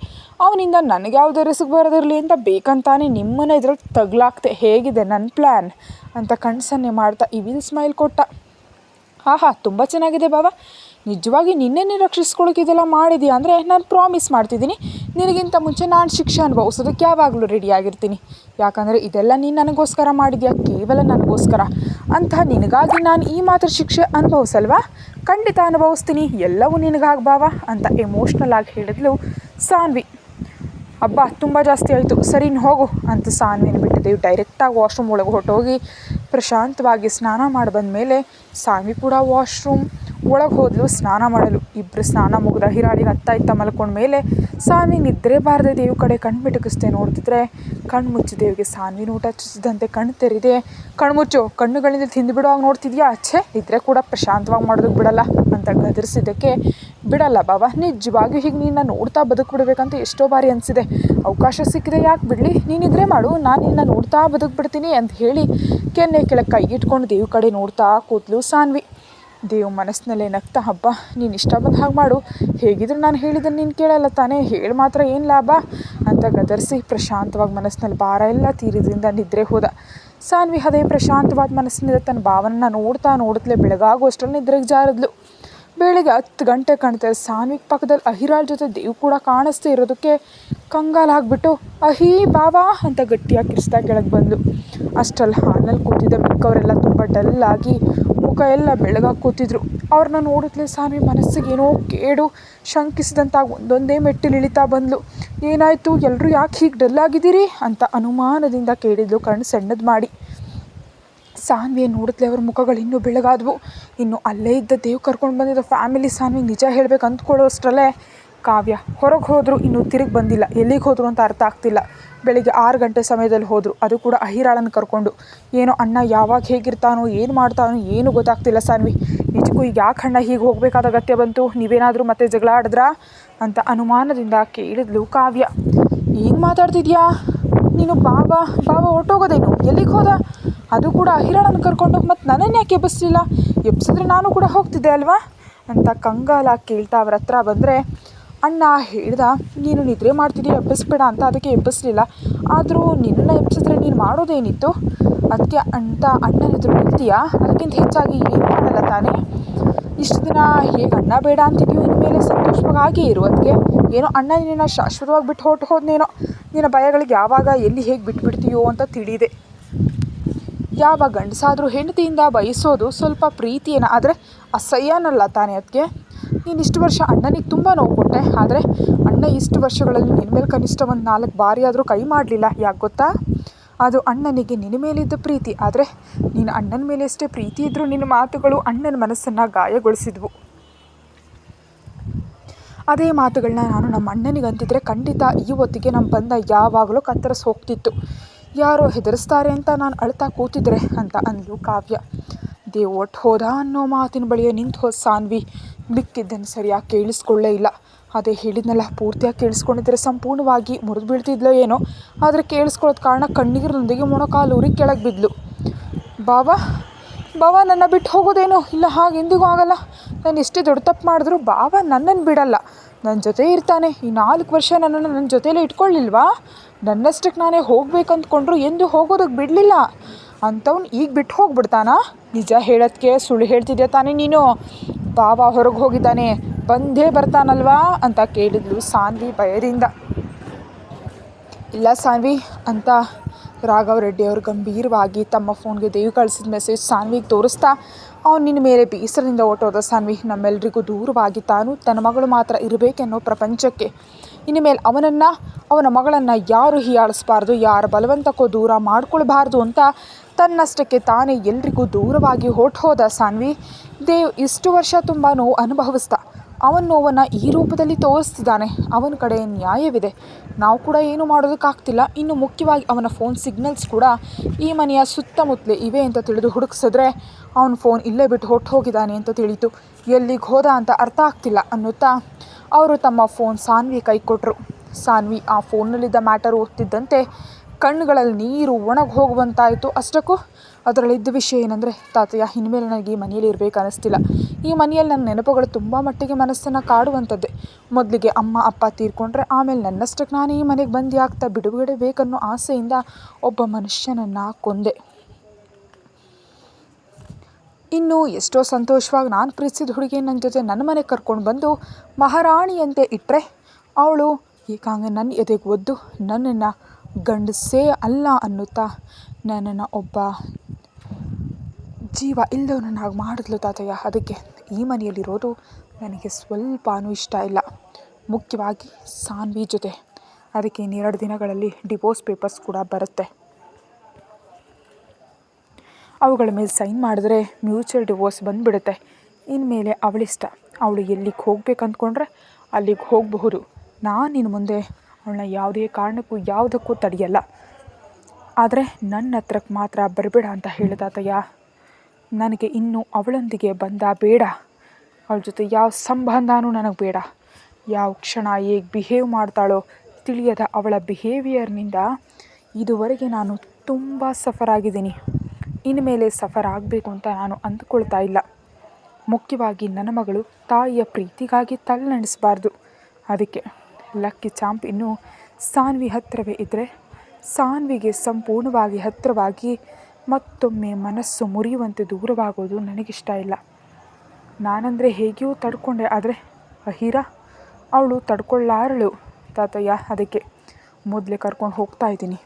ಅವನಿಂದ ನನಗೆ ಯಾವುದೇ ರಿಸ್ಕ್ ಬರೋದಿರಲಿ ಅಂತ ಬೇಕಂತಾನೆ ನಿಮ್ಮನ್ನು ಇದ್ರಲ್ಲಿ ತಗ್ಲಾಕ್ತೆ. ಹೇಗಿದೆ ನನ್ನ ಪ್ಲ್ಯಾನ್ ಅಂತ ಕಣ್ಸನ್ನೆ ಮಾಡ್ತಾ ಇವಿಲ್ ಸ್ಮೈಲ್ ಕೊಟ್ಟ. ಆಹಾ, ತುಂಬ ಚೆನ್ನಾಗಿದೆ ಬಾಬಾ, ನಿಜವಾಗಿ ನಿನ್ನೆ ರಕ್ಷಿಸ್ಕೊಳ್ಳೋಕೆ ಇದೆಲ್ಲ ಮಾಡಿದೆಯಾ ಅಂದರೆ ನಾನು ಪ್ರಾಮಿಸ್ ಮಾಡ್ತಿದ್ದೀನಿ, ನಿನಗಿಂತ ಮುಂಚೆ ನಾನು ಶಿಕ್ಷೆ ಅನುಭವಿಸೋದಕ್ಕೆ ಯಾವಾಗಲೂ ರೆಡಿಯಾಗಿರ್ತೀನಿ. ಯಾಕಂದರೆ ಇದೆಲ್ಲ ನೀನು ನನಗೋಸ್ಕರ ಮಾಡಿದ್ಯಾ, ಕೇವಲ ನನಗೋಸ್ಕರ. ಅಂತಹ ನಿನಗಾಗಿ ನಾನು ಈ ಮಾತ್ರ ಶಿಕ್ಷೆ ಅನುಭವಿಸಲ್ವಾ? ಖಂಡಿತ ಅನುಭವಿಸ್ತೀನಿ, ಎಲ್ಲವೂ ನಿನಗಾಗಿ ಬಾವಾ ಅಂತ ಎಮೋಷ್ನಲ್ ಆಗಿ ಹೇಳಿದ್ಲು ಸಾನ್ವಿ. ಹಬ್ಬ ತುಂಬ ಜಾಸ್ತಿ ಆಯಿತು, ಸರಿ ಇನ್ನು ಹೋಗು ಅಂತ ಸಾನ್ವಿನ ಬಿಟ್ಟಿದ್ದೇವೆ. ಡೈರೆಕ್ಟಾಗಿ ವಾಶ್ರೂಮ್ ಒಳಗೆ ಹೊರಟೋಗಿ ಪ್ರಶಾಂತವಾಗಿ ಸ್ನಾನ ಮಾಡಿ ಬಂದಮೇಲೆ ಸಾನ್ವಿ ಕೂಡ ವಾಶ್ರೂಮ್ ಒಳಗೆ ಹೋದ್ಲು ಸ್ನಾನ ಮಾಡಲು. ಇಬ್ಬರು ಸ್ನಾನ ಮುಗಿದ ಹಿರಾಳಿಗೆ ಇತ್ತ ಮಲ್ಕೊಂಡ ಮೇಲೆ ಸಾನ್ವಿ ನಿದ್ರೆ ಬಾರದೆ ದೇವ್ ಕಡೆ ಕಣ್ಣು ಮಿಟುಕಿಸ್ದೆ ನೋಡ್ತಿದ್ರೆ ಕಣ್ಣು ಮುಚ್ಚಿ ದೇವಿಗೆ ಸಾನ್ವಿನ ಊಟ ಚುಚ್ಚಿದಂತೆ ಕಣ್ಣು ತೆರೆದೆ. ಕಣ್ಮುಚ್ಚು, ಕಣ್ಣುಗಳಿಂದ ತಿಂದುಬಿಡುವಾಗ ನೋಡ್ತಿದ್ಯಾ, ಅಚ್ಚೆ ನಿದ್ರೆ ಕೂಡ ಪ್ರಶಾಂತವಾಗಿ ಮಾಡೋದಕ್ಕೆ ಬಿಡಲ್ಲ ಅಂತ ಅಂತ ಗದರಿಸಿದ್ದಕ್ಕೆ, ಬಿಡಲ್ಲ ಬಾಬಾ, ನಿಜವಾಗಿಯೂ ಹೀಗೆ ನಿನ್ನ ನೋಡ್ತಾ ಬದುಕ್ಬಿಡ್ಬೇಕಂತ ಎಷ್ಟೋ ಬಾರಿ ಅನಿಸಿದೆ. ಅವಕಾಶ ಸಿಕ್ಕಿದೆ, ಯಾಕೆ ಬಿಡಲಿ, ನೀನಿದ್ರೆ ಮಾಡು, ನಾನು ನಿನ್ನ ನೋಡ್ತಾ ಬದುಕ್ಬಿಡ್ತೀನಿ ಅಂತ ಹೇಳಿ ಕೆನ್ನೆ ಕೆಳಗೆ ಕೈ ಇಟ್ಕೊಂಡು ದೇವ್ ಕಡೆ ನೋಡ್ತಾ ಕೂತ್ಲು ಸಾನ್ವಿ. ದೇವ್ ಮನಸ್ಸಿನಲ್ಲೇ ನಗ್ತಾ, ಹಬ್ಬ, ನೀನು ಇಷ್ಟ ಬಂದ ಹಾಗೆ ಮಾಡು, ಹೇಗಿದ್ರು ನಾನು ಹೇಳಿದ್ದನ್ನು ನೀನು ಕೇಳಲ್ಲ ತಾನೇ, ಹೇಳಿ ಮಾತ್ರ ಏನು ಲಾಭ ಅಂತ ಗದರಿಸಿ ಪ್ರಶಾಂತವಾಗಿ ಮನಸ್ಸಿನಲ್ಲಿ ಭಾರ ಎಲ್ಲ ತೀರಿದ್ರಿಂದ ನಿದ್ರೆ ಹೋದ. ಸಾನ್ವಿ ಅದೇ ಪ್ರಶಾಂತವಾದ ಮನಸ್ಸಿನಿಂದ ತನ್ನ ಭಾವನ ನೋಡ್ತಲೇ ಬೆಳಗಾಗುವಷ್ಟರಲ್ಲಿ ನಿದ್ರೆಗೆ ಜಾರಿದ್ಲು. ಬೆಳಿಗ್ಗೆ 10 ಗಂಟೆ ಕಾಣ್ತಾರೆ. ಸಾನ್ವಿ ಪಕ್ಕದಲ್ಲಿ ಅಹಿರಾಳ್ ಜೊತೆ ದೇವ್ ಕೂಡ ಕಾಣಿಸ್ತಾ ಇರೋದಕ್ಕೆ ಕಂಗಾಲಾಗ್ಬಿಟ್ಟು, ಅಹಿ ಬಾವಾ ಅಂತ ಗಟ್ಟಿಯಾಗಿ ಕಿರ್ಚ್ತಾ ಕೆಳಗೆ ಬಂದು. ಅಷ್ಟರಲ್ಲಿ ಹಾಲ್ನಲ್ಲಿ ಕೂತಿದ್ದ ಮಿಕ್ಕವರೆಲ್ಲ ತುಂಬ ಡಲ್ಲಾಗಿ ಮುಖ ಎಲ್ಲ ಬೆಳಗಾಗಿ ಕೂತಿದ್ರು. ಅವ್ರನ್ನ ನೋಡಿದ್ಲೇ ಸಾನ್ವಿ ಮನಸ್ಸಿಗೆ ಏನೋ ಕೇಡು ಶಂಕಿಸಿದಂತಾಗಿ ಒಂದೊಂದೇ ಮೆಟ್ಟಿಲು ಇಳಿತಾ ಬಂದ್ಲು. ಏನಾಯಿತು, ಎಲ್ಲರೂ ಯಾಕೆ ಹೀಗೆ ಡಲ್ಲಾಗಿದ್ದೀರಿ ಅಂತ ಅನುಮಾನದಿಂದ ಕೇಳಿದ್ಲು ಕಣ್ಣು ಸಣ್ಣದು ಮಾಡಿ. ಸಾನ್ವಿ ನೋಡಿದ್ಲೆ ಅವ್ರ ಮುಖಗಳು ಇನ್ನೂ ಬೆಳಗಾದವು. ಇನ್ನು ಅಲ್ಲೇ ಇದ್ದ ದೇವ್ ಕರ್ಕೊಂಡು ಬಂದಿದ್ದ ಫ್ಯಾಮಿಲಿ ಸಾನ್ವಿ ನಿಜ ಹೇಳಬೇಕು ಅಂದ್ಕೊಳ್ಳೋಷ್ಟರಲ್ಲೇ ಕಾವ್ಯ ಹೊರಗೆ ಹೋದರು, ಇನ್ನೂ ತಿರುಗಿ ಬಂದಿಲ್ಲ. ಎಲ್ಲಿಗೆ ಹೋದರು ಅಂತ ಅರ್ಥ ಆಗ್ತಿಲ್ಲ. ಬೆಳಿಗ್ಗೆ 6 ಗಂಟೆ ಸಮಯದಲ್ಲಿ ಹೋದರು, ಅದು ಕೂಡ ಅಹಿರಾಳನ್ನು ಕರ್ಕೊಂಡು. ಏನೋ ಅಣ್ಣ ಯಾವಾಗ ಹೇಗಿರ್ತಾನೋ ಏನು ಮಾಡ್ತಾನೋ ಏನೂ ಗೊತ್ತಾಗ್ತಿಲ್ಲ ಸಾನ್ವಿ. ನಿಜಕ್ಕೂ ಈಗ ಯಾಕೆ ಅಣ್ಣ ಹೀಗೆ ಹೋಗಬೇಕಾದ ಅಗತ್ಯ ಬಂತು, ನೀವೇನಾದರೂ ಮತ್ತೆ ಜಗಳ ಆಡಿದ್ರಾ ಅಂತ ಅನುಮಾನದಿಂದ ಕೇಳಿದ್ಲು ಕಾವ್ಯ. ಏನು ಮಾತಾಡ್ತಿದ್ಯಾ ನೀನು, ಬಾಬಾ ಹೊರಟೋಗೋದೇನು, ಎಲ್ಲಿಗೆ ಹೋದ, ಅದು ಕೂಡ ಅಹಿರಾಳನ್ನು ಕರ್ಕೊಂಡು, ಮತ್ತು ನನ್ನನ್ನು ಯಾಕೆ ಎಬ್ಬಿಸ್ಲಿಲ್ಲ, ಎಬ್ಸಿದ್ರೆ ನಾನು ಕೂಡ ಹೋಗ್ತಿದ್ದೆ ಅಲ್ವಾ ಅಂತ ಕಂಗಾಲಾಗಿ ಕೇಳ್ತಾ ಅವ್ರ ಹತ್ರ ಬಂದರೆ, ಅಣ್ಣ ಹೇಳ್ದ ನೀನು ನಿದ್ರೆ ಮಾಡ್ತಿದ್ದೀಯ ಎಬ್ಬಿಸ್ಬೇಡ ಅಂತ, ಅದಕ್ಕೆ ಎಬ್ಬಿಸ್ಲಿಲ್ಲ. ಆದರೂ ನಿನ್ನನ್ನು ಎಬ್ಬಿಸಿದ್ರೆ ನೀನು ಮಾಡೋದೇನಿತ್ತು ಅದಕ್ಕೆ ಅಂತ ಅಣ್ಣನ ಎದುರು ನಿಲ್ತೀಯಾ, ಅದಕ್ಕಿಂತ ಹೆಚ್ಚಾಗಿ ಏನು ಮಾಡಲ್ಲ ತಾನೇ. ಇಷ್ಟು ದಿನ ಹೇಗೆ ಅಣ್ಣ ಬೇಡ ಅಂತಿದ್ಯೋ, ಇನ್ಮೇಲೆ ಸಂತೋಷವಾಗಿ ಇರು. ಅದಕ್ಕೆ ಏನೋ ಅಣ್ಣ ನಿನ್ನ ಶಾಶ್ವತವಾಗಿ ಬಿಟ್ಟು ಹೋದ್ನೇನೋ, ನಿನ್ನ ಭಯಗಳಿಗೆ ಯಾವಾಗ ಎಲ್ಲಿ ಹೇಗೆ ಬಿಟ್ಬಿಡ್ತೀಯೋ ಅಂತ ತಿಳಿದೆ. ಯಾವ ಗಂಡಸಾದರೂ ಹೆಂಡತಿಯಿಂದ ಬಯಸೋದು ಸ್ವಲ್ಪ ಪ್ರೀತಿಯೇನ, ಆದರೆ ಅಸಹ್ಯನಲ್ಲ ತಾನೇ. ಅದಕ್ಕೆ ನೀನು ಇಷ್ಟು ವರ್ಷ ಅಣ್ಣನಿಗೆ ತುಂಬ ನೋವು ಕೊಟ್ಟೆ, ಆದರೆ ಅಣ್ಣ ಇಷ್ಟು ವರ್ಷಗಳಲ್ಲಿ ನಿನ್ನ ಮೇಲೆ ಕನಿಷ್ಠ ಒಂದು 4 ಬಾರಿ ಆದರೂ ಕೈ ಮಾಡಲಿಲ್ಲ. ಯಾಕೆ ಗೊತ್ತಾ, ಅದು ಅಣ್ಣನಿಗೆ ನಿನ್ನ ಮೇಲಿದ್ದ ಪ್ರೀತಿ. ಆದರೆ ನೀನು ಅಣ್ಣನ ಮೇಲೆ ಎಷ್ಟೇ ಪ್ರೀತಿ ಇದ್ದರೂ ನಿನ್ನ ಮಾತುಗಳು ಅಣ್ಣನ ಮನಸ್ಸನ್ನು ಗಾಯಗೊಳಿಸಿದ್ವು. ಅದೇ ಮಾತುಗಳನ್ನ ನಾನು ನಮ್ಮ ಅಣ್ಣನಿಗೆ ಅಂತಿದ್ರೆ ಖಂಡಿತ ಈ ಹೊತ್ತಿಗೆ ನಮ್ಮ ಬಂದ ಯಾವಾಗಲೂ ಕತ್ತರಿಸಿ ಹೋಗ್ತಿತ್ತು. ಯಾರೋ ಹೆದರಿಸ್ತಾರೆ ಅಂತ ನಾನು ಅಳ್ತಾ ಕೂತಿದ್ರೆ ಅಂತ ಅಂದ್ಲು ಕಾವ್ಯ. ದೇವ್ ಒಟ್ಟು ಹೋದ ಅನ್ನೋ ಮಾತಿನ ಬಳಿಯೇ ನಿಂತು ಹೋದ ಸಾನ್ವಿ. ಮಿಕ್ಕಿದ್ದನ್ನು ಸರಿಯಾಗಿ ಕೇಳಿಸ್ಕೊಳ್ಳೇ ಇಲ್ಲ. ಅದೇ ಹೇಳಿದ್ನಲ್ಲ, ಪೂರ್ತಿಯಾಗಿ ಕೇಳಿಸ್ಕೊಂಡಿದ್ದರೆ ಸಂಪೂರ್ಣವಾಗಿ ಮುರಿದು ಬೀಳ್ತಿದ್ಲೋ ಏನೋ, ಆದರೆ ಕೇಳಿಸ್ಕೊಳ್ಳೋದು ಕಾರಣ ಕಣ್ಣೀರಿನೊಂದಿಗೆ ಮೊಣಕಾಲೂರಿ ಕೆಳಗೆ ಬಿದ್ಲು. ಬಾವಾ ನನ್ನ ಬಿಟ್ಟು ಹೋಗೋದೇನು, ಇಲ್ಲ ಹಾಗೆಂದಿಗೂ ಆಗಲ್ಲ. ನಾನು ಎಷ್ಟೇ ದೊಡ್ಡ ತಪ್ಪು ಮಾಡಿದ್ರು ಬಾವಾ ನನ್ನನ್ನು ಬಿಡಲ್ಲ, ನನ್ನ ಜೊತೆ ಇರ್ತಾನೆ. ಈ 4 ವರ್ಷ ನನ್ನನ್ನು ನನ್ನ ಜೊತೆಲೇ ಇಟ್ಕೊಳ್ಳಿಲ್ವಾ, ನನ್ನಷ್ಟಕ್ಕೆ ನಾನೇ ಹೋಗ್ಬೇಕಂದ್ಕೊಂಡ್ರು ಎಂದು ಹೋಗೋದಕ್ಕೆ ಬಿಡಲಿಲ್ಲ ಅಂಥವ್ನು ಈಗ ಬಿಟ್ಟು ಹೋಗ್ಬಿಡ್ತಾನಾ. ನಿಜ ಹೇಳೋದಕ್ಕೆ ಸುಳ್ಳು ಹೇಳ್ತಿದ್ಯಾ ತಾನೇ ನೀನು. ಬಾವಾ ಹೊರಗೆ ಹೋಗಿದ್ದಾನೆ, ಬಂದೇ ಬರ್ತಾನಲ್ವಾ ಅಂತ ಕೇಳಿದ್ಲು ಸಾನ್ವಿ ಭಯದಿಂದ. ಇಲ್ಲ ಸಾನ್ವಿ ಅಂತ ರಾಘವ್ ರೆಡ್ಡಿ ಅವರು ಗಂಭೀರವಾಗಿ ತಮ್ಮ ಫೋನ್ಗೆ ದೇವಿ ಕಳಿಸಿದ ಮೆಸೇಜ್ ಸಾನ್ವಿಗೆ ತೋರಿಸ್ತಾ, ಅವನು ನಿನ್ನ ಮೇಲೆ ಬೇಸರದಿಂದ ಹೊರಟೋದ ಸಾನ್ವಿ. ನಮ್ಮೆಲ್ಲರಿಗೂ ದೂರವಾಗಿ ತಾನು ತನ್ನ ಮಗಳು ಮಾತ್ರ ಇರಬೇಕೆನ್ನೋ ಪ್ರಪಂಚಕ್ಕೆ ಇನ್ನು ಮೇಲೆ ಅವನ ಮಗಳನ್ನು ಯಾರು ಹೀಯಾಳಿಸ್ಬಾರ್ದು, ಯಾರ ಬಲವಂತಕ್ಕೋ ದೂರ ಮಾಡ್ಕೊಳ್ಬಾರ್ದು ಅಂತ ತನ್ನಷ್ಟಕ್ಕೆ ತಾನೇ ಎಲ್ರಿಗೂ ದೂರವಾಗಿ ಹೋದ ಸಾನ್ವಿ. ದೇವ್ ಇಷ್ಟು ವರ್ಷ ತುಂಬ ನೋವು ಅನುಭವಿಸ್ದ. ಅವನ ನೋವನ್ನು ಈ ರೂಪದಲ್ಲಿ ತೋರಿಸ್ತಿದ್ದಾನೆ. ಅವನ ಕಡೆ ನ್ಯಾಯವಿದೆ, ನಾವು ಕೂಡ ಏನು ಮಾಡೋದಕ್ಕಾಗ್ತಿಲ್ಲ. ಇನ್ನು ಮುಖ್ಯವಾಗಿ ಅವನ ಫೋನ್ ಸಿಗ್ನಲ್ಸ್ ಕೂಡ ಈ ಮನೆಯ ಸುತ್ತಮುತ್ತಲೇ ಇವೆ ಅಂತ ತಿಳಿದು ಹುಡುಕಿಸಿದ್ರೆ ಅವನ ಫೋನ್ ಇಲ್ಲೇ ಬಿಟ್ಟು ಹೋಗಿದ್ದಾನೆ ಅಂತ ತಿಳಿತು. ಎಲ್ಲಿಗೆ ಹೋದ ಅಂತ ಅರ್ಥ ಆಗ್ತಿಲ್ಲ ಅನ್ನುತ್ತಾ ಅವರು ತಮ್ಮ ಫೋನ್ ಸಾನ್ವಿ ಕೈ ಕೊಟ್ಟರು. ಸಾನ್ವಿ ಆ ಫೋನ್ನಲ್ಲಿದ್ದ ಮ್ಯಾಟರ್ ಓದ್ತಿದ್ದಂತೆ ಕಣ್ಣುಗಳಲ್ಲಿ ನೀರು ಒಣಗಿ ಹೋಗುವಂತಾಯಿತು. ಅಷ್ಟಕ್ಕೂ ಅದರಲ್ಲಿದ್ದ ವಿಷಯ ಏನಂದರೆ, ತಾತಯ್ಯ ಇನ್ಮೇಲೆ ನನಗೆ ಈ ಮನೆಯಲ್ಲಿ ಇರಬೇಕು ಅನ್ನಿಸ್ತಿಲ್ಲ. ಈ ಮನೆಯಲ್ಲಿ ನನ್ನ ನೆನಪುಗಳು ತುಂಬ ಮಟ್ಟಿಗೆ ಮನಸ್ಸನ್ನು ಕಾಡುವಂಥದ್ದೇ. ಮೊದಲಿಗೆ ಅಮ್ಮ ಅಪ್ಪ ತೀರ್ಕೊಂಡ್ರೆ ಆಮೇಲೆ ನನ್ನಷ್ಟಕ್ಕೆ ನಾನು ಈ ಮನೆಗೆ ಬಂದು ಆಗ್ತಾ ಬಿಡುಗಡೆಬೇಕನ್ನೋ ಆಸೆಯಿಂದ ಒಬ್ಬ ಮನುಷ್ಯನನ್ನು ಕೊಂದೆ. ಇನ್ನು ಎಷ್ಟೋ ಸಂತೋಷವಾಗಿ ನಾನು ಪ್ರೀತಿಸಿದ ಹುಡುಗಿ ನನ್ನ ಜೊತೆ ನನ್ನ ಮನೆಗೆ ಕರ್ಕೊಂಡು ಬಂದು ಮಹಾರಾಣಿಯಂತೆ ಇಟ್ಟರೆ ಅವಳು ಏಕಾಂಗ ನನ್ನ ಎದೆಗೆ ಒದ್ದು ನನ್ನನ್ನು ಗಂಡಸೇ ಅಲ್ಲ ಅನ್ನುತ್ತಾ ನನ್ನನ್ನು ಒಬ್ಬ ಜೀವ ಇಲ್ಲದವನನ್ನಾಗಿ ಮಾಡಿದ್ಲು ತಾತಯ್ಯ. ಅದಕ್ಕೆ ಈ ಮನೆಯಲ್ಲಿರೋದು ನನಗೆ ಸ್ವಲ್ಪನೂ ಇಷ್ಟ ಇಲ್ಲ, ಮುಖ್ಯವಾಗಿ ಸಾನ್ವಿ ಜೊತೆ. ಅದಕ್ಕೆ ಇನ್ನೆರಡು ದಿನಗಳಲ್ಲಿ ಡಿವೋರ್ಸ್ ಪೇಪರ್ಸ್ ಕೂಡ ಬರುತ್ತೆ. ಅವುಗಳ ಮೇಲೆ ಸೈನ್ ಮಾಡಿದ್ರೆ ಮ್ಯೂಚುವಲ್ ಡಿವೋರ್ಸ್ ಬಂದುಬಿಡುತ್ತೆ. ಇನ್ಮೇಲೆ ಅವಳಿಷ್ಟ, ಅವಳು ಎಲ್ಲಿಗೆ ಹೋಗ್ಬೇಕು ಅಂದ್ಕೊಂಡ್ರೆ ಅಲ್ಲಿಗೆ ಹೋಗಬಹುದು. ನಾನು ಇನ್ನು ಮುಂದೆ ಅವಳನ್ನ ಯಾವುದೇ ಕಾರಣಕ್ಕೂ ಯಾವುದಕ್ಕೂ ತಡೆಯಲ್ಲ. ಆದರೆ ನನ್ನ ಹತ್ರಕ್ಕೆ ಮಾತ್ರ ಬರಬೇಡ ಅಂತ ಹೇಳಿದಾತಯ್ಯ. ನನಗೆ ಇನ್ನೂ ಅವಳೊಂದಿಗೆ ಬಂದ ಬೇಡ ಅವಳ ಜೊತೆ ಯಾವ ಸಂಬಂಧನೂ ನನಗೆ ಬೇಡ. ಯಾವ ಕ್ಷಣ ಹೇಗೆ ಬಿಹೇವ್ ಮಾಡ್ತಾಳೋ ತಿಳಿಯದ ಅವಳ ಬಿಹೇವಿಯರ್ನಿಂದ ಇದುವರೆಗೆ ನಾನು ತುಂಬ ಸಫರ್ ಆಗಿದ್ದೀನಿ. ಇನ್ಮೇಲೆ ಸಫರ್ ಆಗಬೇಕು ಅಂತ ನಾನು ಅಂದ್ಕೊಳ್ತಾ ಇಲ್ಲ. ಮುಖ್ಯವಾಗಿ ನನ್ನ ಮಗಳು ತಾಯಿಯ ಪ್ರೀತಿಗಾಗಿ ತಲೆನೆಡಿಸಬಾರ್ದು. ಅದಕ್ಕೆ ಲಕ್ಕಿ ಚಾಂಪ್ ಇನ್ನೂ ಸಾನ್ವಿ ಹತ್ತಿರವೇ ಇದ್ದರೆ ಸಾನ್ವಿಗೆ ಸಂಪೂರ್ಣವಾಗಿ ಹತ್ತಿರವಾಗಿ ಮತ್ತೊಮ್ಮೆ ಮನಸ್ಸು ಮುರಿಯುವಂತೆ ದೂರವಾಗೋದು ನನಗಿಷ್ಟ ಇಲ್ಲ. ನಾನಂದರೆ ಹೇಗೆಯೂ ತಡ್ಕೊಂಡೆ, ಆದರೆ ಅಹಿರಾ ಅವಳು ತಡ್ಕೊಳ್ಳಾರಳು ತಾತಯ್ಯ. ಅದಕ್ಕೆ ಮೊದಲೇ ಕರ್ಕೊಂಡು ಹೋಗ್ತಾ ಇದ್ದೀನಿ.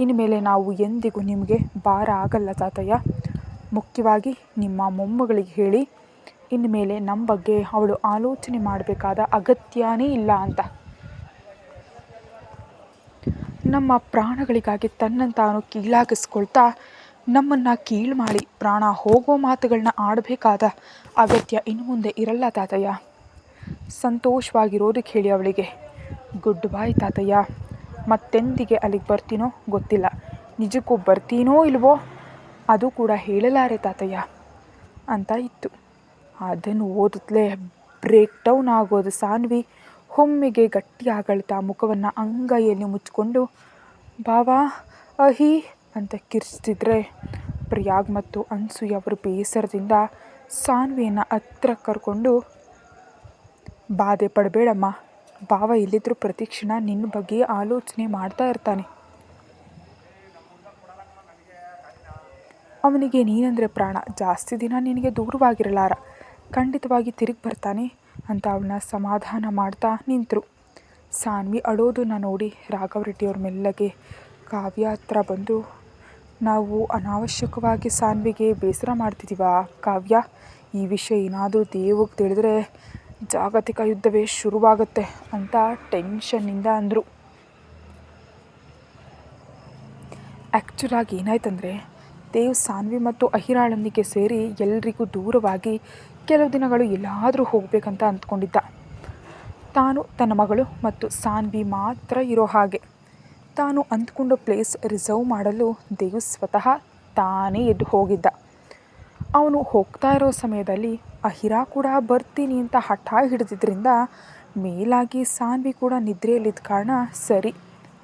ಇನ್ಮೇಲೆ ನಾವು ಎಂದಿಗೂ ನಿಮಗೆ ಭಾರ ಆಗಲ್ಲ ತಾತಯ್ಯ. ಮುಖ್ಯವಾಗಿ ನಿಮ್ಮ ಮೊಮ್ಮಗಳಿಗೆ ಹೇಳಿ ಇನ್ಮೇಲೆ ನಮ್ಮ ಬಗ್ಗೆ ಅವಳು ಆಲೋಚನೆ ಮಾಡಬೇಕಾದ ಅಗತ್ಯನೇ ಇಲ್ಲ ಅಂತ. ನಮ್ಮ ಪ್ರಾಣಗಳಿಗಾಗಿ ತನ್ನನ್ನು ತಾನು ಕೀಳಾಗಿಸ್ಕೊಳ್ತಾ ನಮ್ಮನ್ನು ಕೀಳು ಮಾಡಿ ಪ್ರಾಣ ಹೋಗೋ ಮಾತುಗಳನ್ನ ಆಡಬೇಕಾದ ಅಗತ್ಯ ಇನ್ನು ಮುಂದೆ ಇರಲ್ಲ ತಾತಯ್ಯ. ಸಂತೋಷವಾಗಿರೋದಕ್ಕೆ ಹೇಳಿ ಅವಳಿಗೆ. ಗುಡ್ ಬಾಯ್ ತಾತಯ್ಯ. ಮತ್ತೆಂದಿಗೆ ಅಲ್ಲಿಗೆ ಬರ್ತೀನೋ ಗೊತ್ತಿಲ್ಲ. ನಿಜಕ್ಕೂ ಬರ್ತೀನೋ ಇಲ್ವೋ ಅದು ಕೂಡ ಹೇಳಲಾರೆ ತಾತಯ್ಯ ಅಂತ ಇತ್ತು. ಅದನ್ನು ಓದುತ್ತಲೇ ಬ್ರೇಕ್ ಡೌನ್ ಆಗೋದು ಸಾನ್ವಿ ಒಮ್ಮೆಗೆ ಗಟ್ಟಿಯಾಗಳ್ತಾ ಮುಖವನ್ನು ಅಂಗೈಯಲ್ಲಿ ಮುಚ್ಚಿಕೊಂಡು ಬಾವಾ ಅಹಿ ಅಂತ ಕಿರ್ಚ್ತಿದ್ರೆ ಪ್ರಿಯಾಗ್ ಮತ್ತು ಅನ್ಸೂಯ ಅವರು ಬೇಸರದಿಂದ ಸಾನ್ವಿಯನ್ನು ಹತ್ರ ಕರ್ಕೊಂಡು ಬಾಧೆ ಪಡಬೇಡಮ್ಮ, ಬಾವ ಎಲ್ಲಿದ್ದರೂ ಪ್ರತಿಕ್ಷಣ ನಿನ್ನ ಬಗ್ಗೆ ಆಲೋಚನೆ ಮಾಡ್ತಾ ಇರ್ತಾನೆ. ಅವನಿಗೆ ನೀನಂದರೆ ಪ್ರಾಣ. ಜಾಸ್ತಿ ದಿನ ನಿನಗೆ ದೂರವಾಗಿರಲಾರ. ಖಂಡಿತವಾಗಿ ತಿರುಗಿ ಬರ್ತಾನೆ ಅಂತ ಅವಳನ್ನ ಸಮಾಧಾನ ಮಾಡ್ತಾ ನಿಂತರು. ಸಾನ್ವಿ ಅಳೋದನ್ನು ನೋಡಿ ರಾಘವ್ ರೆಡ್ಡಿಯವ್ರ ಮೆಲ್ಲಗೆ ಕಾವ್ಯ ಹತ್ರ ಬಂದು ನಾವು ಅನಾವಶ್ಯಕವಾಗಿ ಸಾನ್ವಿಗೆ ಬೇಸರ ಮಾಡ್ತಿದ್ದೀವಾ ಕಾವ್ಯ? ಈ ವಿಷಯ ಏನಾದರೂ ದೇವಗೆ ತಿಳಿದ್ರೆ ಜಾಗತಿಕ ಯುದ್ಧವೇ ಶುರುವಾಗುತ್ತೆ ಅಂತ ಟೆನ್ಷನ್ನಿಂದ ಅಂದರು. ಆ್ಯಕ್ಚುಲಾಗಿ ಏನಾಯ್ತಂದರೆ ದೇವ್ ಸಾನ್ವಿ ಮತ್ತು ಅಹಿರಾಳೊಂದಿಗೆ ಸೇರಿ ಎಲ್ರಿಗೂ ದೂರವಾಗಿ ಕೆಲವು ದಿನಗಳು ಎಲ್ಲಾದರೂ ಹೋಗಬೇಕಂತ ಅಂದ್ಕೊಂಡಿದ್ದ. ತಾನು ತನ್ನ ಮಗಳು ಮತ್ತು ಸಾನ್ವಿ ಮಾತ್ರ ಇರೋ ಹಾಗೆ ತಾನು ಅಂದ್ಕೊಂಡ ಪ್ಲೇಸ್ ರಿಸರ್ವ್ ಮಾಡಲು ದೇವ್ ಸ್ವತಃ ತಾನೇ ಎದ್ದು ಹೋಗಿದ್ದ. ಅವನು ಹೋಗ್ತಾ ಇರೋ ಸಮಯದಲ್ಲಿ ಅಹಿರಾ ಕೂಡ ಬರ್ತೀನಿ ಅಂತ ಹಠ ಹಿಡಿದಿದ್ದರಿಂದ ಮೇಲಾಗಿ ಸಾನ್ವಿ ಕೂಡ ನಿದ್ರೆಯಲ್ಲಿದ್ದ ಕಾರಣ ಸರಿ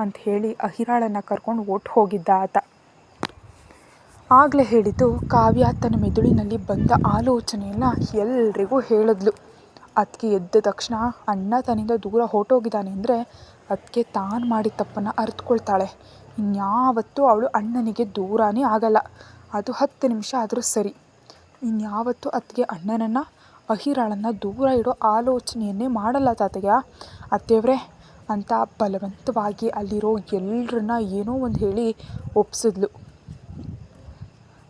ಅಂತ ಹೇಳಿ ಅಹಿರಾಳನ್ನು ಕರ್ಕೊಂಡು ಒಟ್ಟು ಹೋಗಿದ್ದ ಆತ. ಆಗಲೇ ಹೇಳಿದ್ದು ಕಾವ್ಯ ತನ್ನ ಮೆದುಳಿನಲ್ಲಿ ಬಂದ ಆಲೋಚನೆಯನ್ನು ಎಲ್ರಿಗೂ ಹೇಳಿದ್ಲು. ಅದಕ್ಕೆ ಎದ್ದ ತಕ್ಷಣ ಅಣ್ಣ ತನ್ನಿಂದ ದೂರ ಹೊರಟೋಗಿದ್ದಾನೆ ಅಂದರೆ ಅದಕ್ಕೆ ತಾನು ಮಾಡಿದ ತಪ್ಪನ್ನು ಅರಿತುಕೊಳ್ತಾಳೆ. ಇನ್ಯಾವತ್ತೂ ಅವಳು ಅಣ್ಣನಿಗೆ ದೂರನೇ ಆಗಲ್ಲ. ಅದು 10 ನಿಮಿಷ ಆದರೂ ಸರಿ. ಇನ್ಯಾವತ್ತೂ ಅದಕ್ಕೆ ಅಣ್ಣನನ್ನು ಅಹಿರಾಳನ್ನು ದೂರ ಇಡೋ ಆಲೋಚನೆಯನ್ನೇ ಮಾಡಲ್ಲ ತಾತಯ್ಯ. ಅತ್ತೇವ್ರೆ ಅಂತ ಬಲವಂತವಾಗಿ ಅಲ್ಲಿರೋ ಎಲ್ಲರನ್ನ ಏನೋ ಒಂದು ಹೇಳಿ ಒಪ್ಸಿದ್ಲು.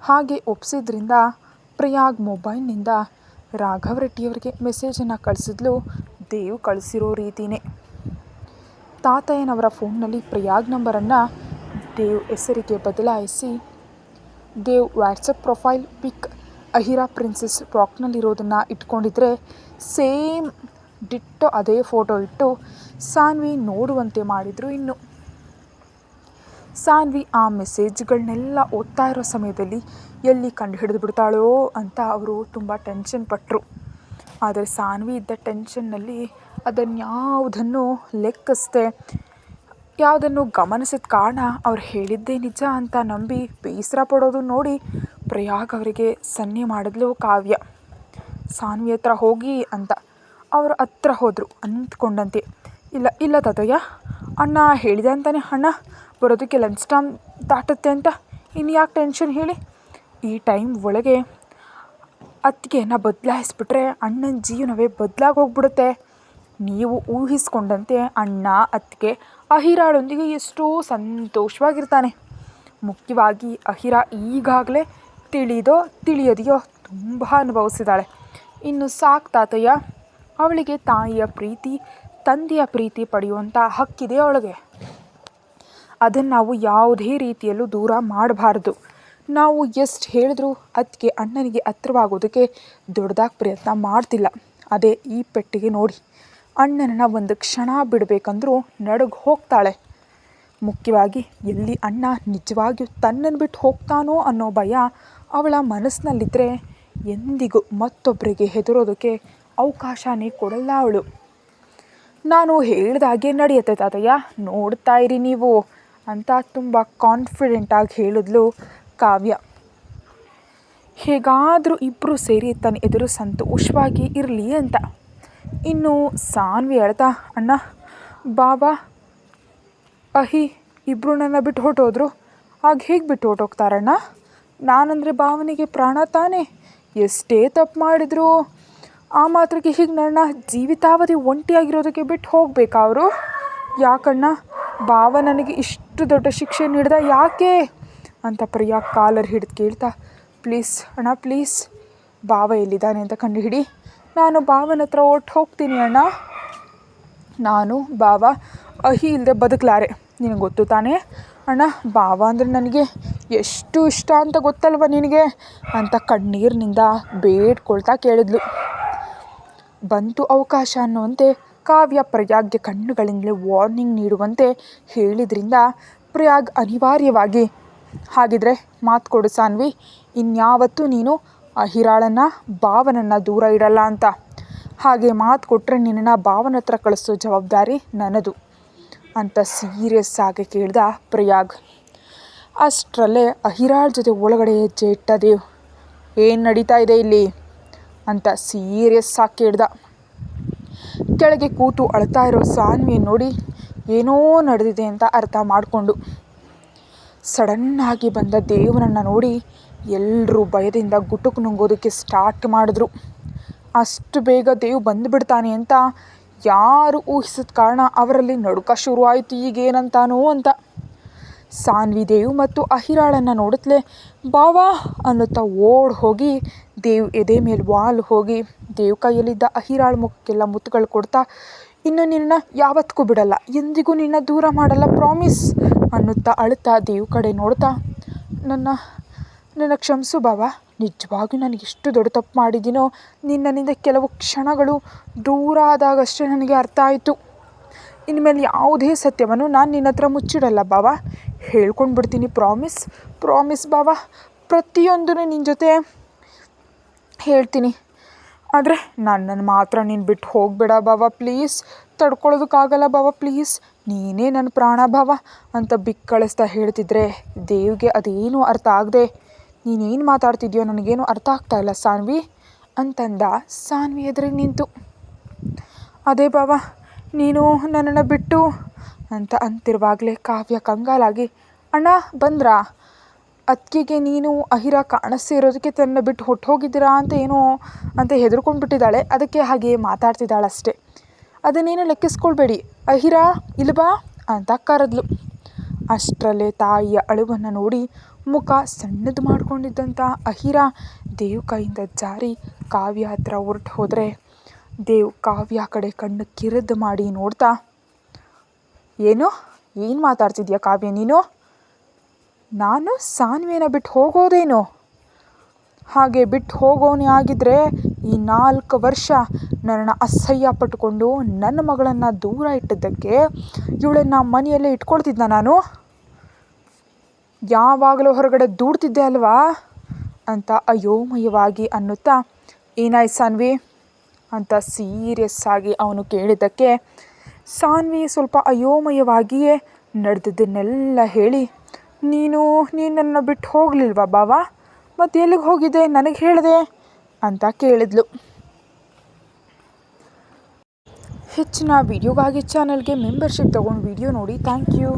ಹಾಗೆ ಒಪ್ಸಿದ್ರಿಂದ ಪ್ರಿಯಾಗ್ ಮೊಬೈಲ್ನಿಂದ ರಾಘವ್ ರೆಡ್ಡಿಯವರಿಗೆ ಮೆಸೇಜನ್ನು ಕಳಿಸಿದ್ಲು. ದೇವ್ ಕಳಿಸಿರೋ ರೀತಿಯೇ ತಾತಯ್ಯನವರ ಫೋನ್ನಲ್ಲಿ ಪ್ರಿಯಾಗ್ ನಂಬರನ್ನು ದೇವ್ ಹೆಸರಿಗೆ ಬದಲಾಯಿಸಿ ದೇವ್ ವಾಟ್ಸಪ್ ಪ್ರೊಫೈಲ್ ಪಿಕ್ ಅಹಿರಾ ಪ್ರಿನ್ಸೆಸ್ ಫ್ರಾಕ್ನಲ್ಲಿರೋದನ್ನು ಇಟ್ಕೊಂಡಿದ್ರೆ ಸೇಮ್ ಡಿಟ್ಟೋ ಅದೇ ಫೋಟೋ ಇಟ್ಟು ಸಾನ್ವಿ ನೋಡುವಂತೆ ಮಾಡಿದರು. ಇನ್ನು ಸಾನ್ವಿ ಆ ಮೆಸೇಜ್ಗಳನ್ನೆಲ್ಲ ಓದ್ತಾ ಇರೋ ಸಮಯದಲ್ಲಿ ಎಲ್ಲಿ ಕಂಡು ಹಿಡಿದು ಬಿಡ್ತಾಳೋ ಅಂತ ಅವರು ತುಂಬ ಟೆನ್ಷನ್ ಪಟ್ಟರು. ಆದರೆ ಸಾನ್ವಿ ಇದ್ದ ಟೆನ್ಷನ್ನಲ್ಲಿ ಅದನ್ಯಾವುದನ್ನು ಲೆಕ್ಕಿಸದೆ ಯಾವುದನ್ನು ಗಮನಿಸಿದ ಕಾರಣ ಅವ್ರು ಹೇಳಿದ್ದೇ ನಿಜ ಅಂತ ನಂಬಿ ಬೇಸರ ಪಡೋದು ನೋಡಿ ಪ್ರಿಯಾಗ್ ಅವರಿಗೆ ಸನ್ನೆ ಮಾಡಿದ್ಲು ಕಾವ್ಯ. ಸಾನ್ವಿ ಹತ್ರ ಹೋಗಿ ಅಂತ ಅವರು ಹತ್ರ ಹೋದರು ಅಂದ್ಕೊಂಡಂತೆ. ಇಲ್ಲ ಇಲ್ಲ ತಾತಯ್ಯ, ಅಣ್ಣ ಹೇಳಿದೆ ಅಂತಾನೆ ಅಣ್ಣ ಬರೋದಕ್ಕೆ ಲಂಚ್ ಟೈಮ್ ದಾಟುತ್ತೆ ಅಂತ. ಇನ್ನು ಯಾಕೆ ಟೆನ್ಷನ್ ಹೇಳಿ? ಈ ಟೈಮ್ ಒಳಗೆ ಅತ್ತಿಗೆಯನ್ನು ಬದಲಾಯಿಸ್ಬಿಟ್ರೆ ಅಣ್ಣನ ಜೀವನವೇ ಬದಲಾಗಿ ಹೋಗ್ಬಿಡುತ್ತೆ. ನೀವು ಊಹಿಸ್ಕೊಂಡಂತೆ ಅಣ್ಣ ಅತ್ತಿಗೆ ಅಹಿರಾಳೊಂದಿಗೆ ಎಷ್ಟೋ ಸಂತೋಷವಾಗಿರ್ತಾನೆ. ಮುಖ್ಯವಾಗಿ ಅಹಿರಾ ಈಗಾಗಲೇ ತಿಳಿಯದೆಯೋ ತುಂಬ ಅನುಭವಿಸಿದಾಳೆ. ಇನ್ನು ಸಾಕು ತಾತಯ್ಯ, ಅವಳಿಗೆ ತಾಯಿಯ ಪ್ರೀತಿ ತಂದೆಯ ಪ್ರೀತಿ ಪಡೆಯುವಂಥ ಹಕ್ಕಿದೆ ಅವಳಿಗೆ. ಅದನ್ನು ನಾವು ಯಾವುದೇ ರೀತಿಯಲ್ಲೂ ದೂರ ಮಾಡಬಾರ್ದು. ನಾವು ಎಷ್ಟು ಹೇಳಿದ್ರೂ ಅದಕ್ಕೆ ಅಣ್ಣನಿಗೆ ಹತ್ರವಾಗೋದಕ್ಕೆ ದೊಡ್ಡದಾಗಿ ಪ್ರಯತ್ನ ಮಾಡ್ತಿಲ್ಲ. ಅದೇ ಈ ಪೆಟ್ಟಿಗೆ ನೋಡಿ, ಅಣ್ಣನನ್ನು ಒಂದು ಕ್ಷಣ ಬಿಡಬೇಕಂದ್ರೂ ನಡುಗೆ ಹೋಗ್ತಾಳೆ. ಮುಖ್ಯವಾಗಿ ಎಲ್ಲಿ ಅಣ್ಣ ನಿಜವಾಗಿಯೂ ತನ್ನನ್ನು ಬಿಟ್ಟು ಹೋಗ್ತಾನೋ ಅನ್ನೋ ಭಯ ಅವಳ ಮನಸ್ಸಿನಲ್ಲಿದ್ದರೆ ಎಂದಿಗೂ ಮತ್ತೊಬ್ಬರಿಗೆ ಹೆದರೋದಕ್ಕೆ ಅವಕಾಶನೇ ಕೊಡಲ್ಲ ಅವಳು. ನಾನು ಹೇಳಿದಾಗೆ ನಡೆಯುತ್ತೆ ತಾತಯ್ಯ, ನೋಡ್ತಾ ಇರಿ ನೀವು ಅಂತ ತುಂಬ ಕಾನ್ಫಿಡೆಂಟಾಗಿ ಹೇಳಿದ್ಲು ಕಾವ್ಯ. ಹೇಗಾದರೂ ಇಬ್ಬರು ಸೇರಿ ತನ್ನ ಎದುರು ಸಂತೋಷವಾಗಿ ಇರಲಿ ಅಂತ. ಇನ್ನು ಸಾನ್ವಿ ಹೇಳ್ತಾ, ಅಣ್ಣ, ಬಾಬಾ, ಅಹಿ ಇಬ್ಬರು ನನ್ನ ಬಿಟ್ಟು ಹೊರಟೋದ್ರು. ಆಗ ಹೇಗೆ ಬಿಟ್ಟು ಹೊರಟೋಗ್ತಾರಣ್ಣ? ನಾನಂದರೆ ಭಾವನೆಗೆ ಪ್ರಾಣ ತಾನೇ. ಎಷ್ಟೇ ತಪ್ಪು ಮಾಡಿದ್ರು ಆ ಮಾತ್ರಕ್ಕೆ ಹೀಗೆ ನನ್ನ ಜೀವಿತಾವಧಿ ಒಂಟಿಯಾಗಿರೋದಕ್ಕೆ ಬಿಟ್ಟು ಹೋಗ್ಬೇಕಾ ಅವರು? ಯಾಕಣ್ಣ, ಭಾವ ನನಗೆ ಇಷ್ಟು ದೊಡ್ಡ ಶಿಕ್ಷೆ ನೀಡ್ದ ಯಾಕೆ ಅಂತ ಪ್ರಿಯಾ ಕಾಲರ್ ಹಿಡಿದು ಕೇಳ್ತಾ, ಪ್ಲೀಸ್ ಅಣ್ಣ, ಪ್ಲೀಸ್ ಭಾವ ಎಲ್ಲಿದ್ದಾನೆ ಅಂತ ಕಂಡುಹಿಡಿ. ನಾನು ಭಾವನ ಹತ್ರ ಹೋಗ್ತೀನಿ ಅಣ್ಣ. ನಾನು ಭಾವ ಅಹಿ ಇಲ್ಲದೆ ಬದುಕಲಾರೆ, ನಿನಗೆ ಗೊತ್ತು ತಾನೇ ಅಣ್ಣ. ಭಾವ ಅಂದರೆ ನನಗೆ ಎಷ್ಟು ಇಷ್ಟ ಅಂತ ಗೊತ್ತಲ್ವ ನಿನಗೆ ಅಂತ ಕಣ್ಣೀರಿನಿಂದ ಬೇಡ್ಕೊಳ್ತಾ ಕೇಳಿದ್ಲು. ಬಂತು ಅವಕಾಶ ಅನ್ನುವಂತೆ ಕಾವ್ಯ ಪ್ರಯಾಗ್ಗೆ ಕಣ್ಣುಗಳಿಂದಲೇ ವಾರ್ನಿಂಗ್ ನೀಡುವಂತೆ ಹೇಳಿದ್ರಿಂದ ಪ್ರಯಾಗ್ ಅನಿವಾರ್ಯವಾಗಿ, ಹಾಗಿದ್ರೆ ಮಾತು ಕೊಡು ಸಾನ್ವಿ, ಇನ್ಯಾವತ್ತೂ ನೀನು ಅಹಿರಾಳನ್ನು ಭಾವನನ್ನು ದೂರ ಇಡಲ್ಲ ಅಂತ. ಹಾಗೆ ಮಾತು ಕೊಟ್ಟರೆ ನಿನ್ನನ್ನು ಭಾವನ ಹತ್ರ ಕಳಿಸೋ ಜವಾಬ್ದಾರಿ ನನ್ನದು ಅಂತ ಸೀರಿಯಸ್ ಆಗಿ ಕೇಳ್ದ ಪ್ರಯಾಗ್. ಅಷ್ಟರಲ್ಲೇ ಅಹಿರಾಳ್ ಜೊತೆ ಒಳಗಡೆ ಹೆಜ್ಜೆ ಇಟ್ಟ ದೇವ್. ಏನು ನಡೀತಾ ಇದೆ ಇಲ್ಲಿ ಅಂತ ಸೀರಿಯಸ್ ಆಗಿ ಕೇಳ್ದ. ಕೆಳಗೆ ಕೂತು ಅಳ್ತಾ ಇರೋ ಸಾನ್ವಿಯನ್ನು ನೋಡಿ ಏನೋ ನಡೆದಿದೆ ಅಂತ ಅರ್ಥ ಮಾಡಿಕೊಂಡು ಸಡನ್ನಾಗಿ ಬಂದ ದೇವನನ್ನು ನೋಡಿ ಎಲ್ಲರೂ ಭಯದಿಂದ ಗುಟುಕು ನುಂಗೋದಕ್ಕೆ ಸ್ಟಾರ್ಟ್ ಮಾಡಿದ್ರು. ಅಷ್ಟು ಬೇಗ ದೇವ್ ಬಂದುಬಿಡ್ತಾನೆ ಅಂತ ಯಾರು ಊಹಿಸಿದ ಕಾರಣ ಅವರಲ್ಲಿ ನಡುಕ ಶುರುವಾಯಿತು. ಈಗೇನಂತಾನೋ ಅಂತ ಸಾನ್ವಿ ದೇವ್ ಮತ್ತು ಅಹಿರಾಳನ್ನು ನೋಡುತ್ತಲೇ ಬಾವಾ ಅನ್ನುತ್ತಾ ಓಡ್ ಹೋಗಿ ದೇವ್ ಎದೆ ಮೇಲೆ ವಾಲ್ ಹೋಗಿ ದೇವ್ ಕೈಯಲ್ಲಿದ್ದ ಅಹಿರಾಳ್ ಮುಖಕ್ಕೆಲ್ಲ ಮುತ್ತುಗಳು ಕೊಡ್ತಾ, ಇನ್ನು ನಿನ್ನ ಯಾವತ್ತಿಗೂ ಬಿಡಲ್ಲ, ಎಂದಿಗೂ ನಿನ್ನ ದೂರ ಮಾಡಲ್ಲ, ಪ್ರಾಮಿಸ್ ಅನ್ನುತ್ತಾ ಅಳುತ್ತಾ ದೇವ್ ಕಡೆ ನೋಡ್ತಾ, ನನ್ನ ಕ್ಷಮಿಸು ಬಾಬಾ, ನಿಜವಾಗಿಯೂ ನನಗೆಷ್ಟು ದೊಡ್ಡ ತಪ್ಪು ಮಾಡಿದ್ದೀನೋ ನಿನ್ನಿಂದ ಕೆಲವು ಕ್ಷಣಗಳು ದೂರ ಆದಾಗಷ್ಟೇ ನನಗೆ ಅರ್ಥ ಆಯಿತು. ಇನ್ಮೇಲೆ ಯಾವುದೇ ಸತ್ಯವನ್ನು ನಾನು ನಿನ್ನ ಹತ್ರ ಮುಚ್ಚಿಡಲ್ಲ ಬಾಬಾ, ಹೇಳ್ಕೊಂಡು ಬಿಡ್ತೀನಿ, ಪ್ರಾಮಿಸ್ ಬಾಬಾ, ಪ್ರತಿಯೊಂದೂ ನಿನ್ನ ಜೊತೆ ಹೇಳ್ತೀನಿ. ಆದರೆ ನನ್ನನ್ನು ಮಾತ್ರ ನೀನು ಬಿಟ್ಟು ಹೋಗಬೇಡ ಬಾಬಾ, ಪ್ಲೀಸ್, ತಡ್ಕೊಳ್ಳೋದಕ್ಕಾಗಲ್ಲ ಬಾಬಾ, ಪ್ಲೀಸ್, ನೀನೇ ನನ್ನ ಪ್ರಾಣ ಭಾವ ಅಂತ ಬಿಕ್ಕಳಿಸ್ತಾ ಹೇಳ್ತಿದ್ರೆ ದೇವ್ಗೆ ಅದೇನೂ ಅರ್ಥ ಆಗದೆ, ನೀನೇನು ಮಾತಾಡ್ತಿದ್ಯೋ ನನಗೇನು ಅರ್ಥ ಆಗ್ತಾ ಇಲ್ಲ ಸಾನ್ವಿ ಅಂತಂದ. ಸಾನ್ವಿ ಎದುರಿಗೆ ನಿಂತು, ಅದೇ ಬಾಬಾ, ನೀನು ನನ್ನನ್ನು ಬಿಟ್ಟು ಅಂತ ಅಂತಿರುವಾಗಲೇ ಕಾವ್ಯ ಕಂಗಾಲಾಗಿ, ಅಣ್ಣ ಬಂದ್ರಾ? ಅತ್ತಿಗೆಗೆ ನೀನು ಅಹಿರಾ ಕಾಣಿಸ್ತಾ ಇರೋದಕ್ಕೆ ತನ್ನ ಬಿಟ್ಟು ಹೋಗಿದ್ದೀರಾ ಅಂತ ಏನೋ ಅಂತ ಹೆದರ್ಕೊಂಡು ಬಿಟ್ಟಿದ್ದಾಳೆ, ಅದಕ್ಕೆ ಹಾಗೆ ಮಾತಾಡ್ತಿದ್ದಾಳಷ್ಟೆ, ಅದನ್ನೇನು ಲೆಕ್ಕಿಸ್ಕೊಳ್ಬೇಡಿ, ಅಹಿರಾ ಇಲ್ಬಾ ಅಂತ ಕರೆದ್ಲು. ಅಷ್ಟರಲ್ಲೇ ತಾಯಿಯ ಅಳುವನ್ನು ನೋಡಿ ಮುಖ ಸಣ್ಣದು ಮಾಡ್ಕೊಂಡಿದ್ದಂಥ ಅಹಿರಾ ದೇವ್ ಕೈಯಿಂದ ಜಾರಿ ಕಾವ್ಯ ಹತ್ರ ಹೊರಟು ಹೋದರೆ ದೇವ್ ಕಾವ್ಯ ಕಡೆ ಕಣ್ಣು ಕಿರಿದು ಮಾಡಿ ನೋಡ್ತಾ, ಏನು ಮಾತಾಡ್ತಿದ್ಯಾ ಕಾವ್ಯ ನೀನು? ನಾನು ಸಾನ್ವಿನ ಬಿಟ್ಟು ಹೋಗೋದೇನು? ಹಾಗೆ ಬಿಟ್ಟು ಹೋಗೋನೇ ಆಗಿದ್ದರೆ ಈ 4 ವರ್ಷ ನನ್ನನ್ನು ಅಸಹ್ಯ ಪಟ್ಟುಕೊಂಡು ನನ್ನ ಮಗಳನ್ನು ದೂರ ಇಟ್ಟಿದ್ದಕ್ಕೆ ಇವಳನ್ನು ಮನೆಯಲ್ಲೇ ಇಟ್ಕೊಳ್ತಿದ್ದ ನಾನು? ಯಾವಾಗಲೂ ಹೊರಗಡೆ ದೂಡ್ತಿದ್ದೆ ಅಲ್ವಾ ಅಂತ ಅಯೋಮಯವಾಗಿ ಅನ್ನುತ್ತಾ, ಏನಾಯ್ತು ಸಾನ್ವಿ ಅಂತ ಸೀರಿಯಸ್ ಆಗಿ ಅವನು ಕೇಳಿದ್ದಕ್ಕೆ ಸಾನ್ವಿ ಸ್ವಲ್ಪ ಅಯೋಮಯವಾಗಿಯೇ ನಡೆದಿದ್ದನ್ನೆಲ್ಲ ಹೇಳಿ, ನೀನು ನನ್ನ ಬಿಟ್ಟು ಹೋಗಲಿಲ್ವಾ ಬಾವಾ? ಮತ್ತು ಎಲ್ಲಿಗೆ ಹೋಗಿದ್ದೆ ನನಗೆ ಹೇಳಿದೆ ಅಂತ ಕೇಳಿದ್ಲು. ಹೆಚ್ಚಿನ ವಿಡಿಯೋಗಾಗಿ ಚಾನಲ್ಗೆ ಮೆಂಬರ್ಶಿಪ್ ತೊಗೊಂಡು ವಿಡಿಯೋ ನೋಡಿ. Thank you.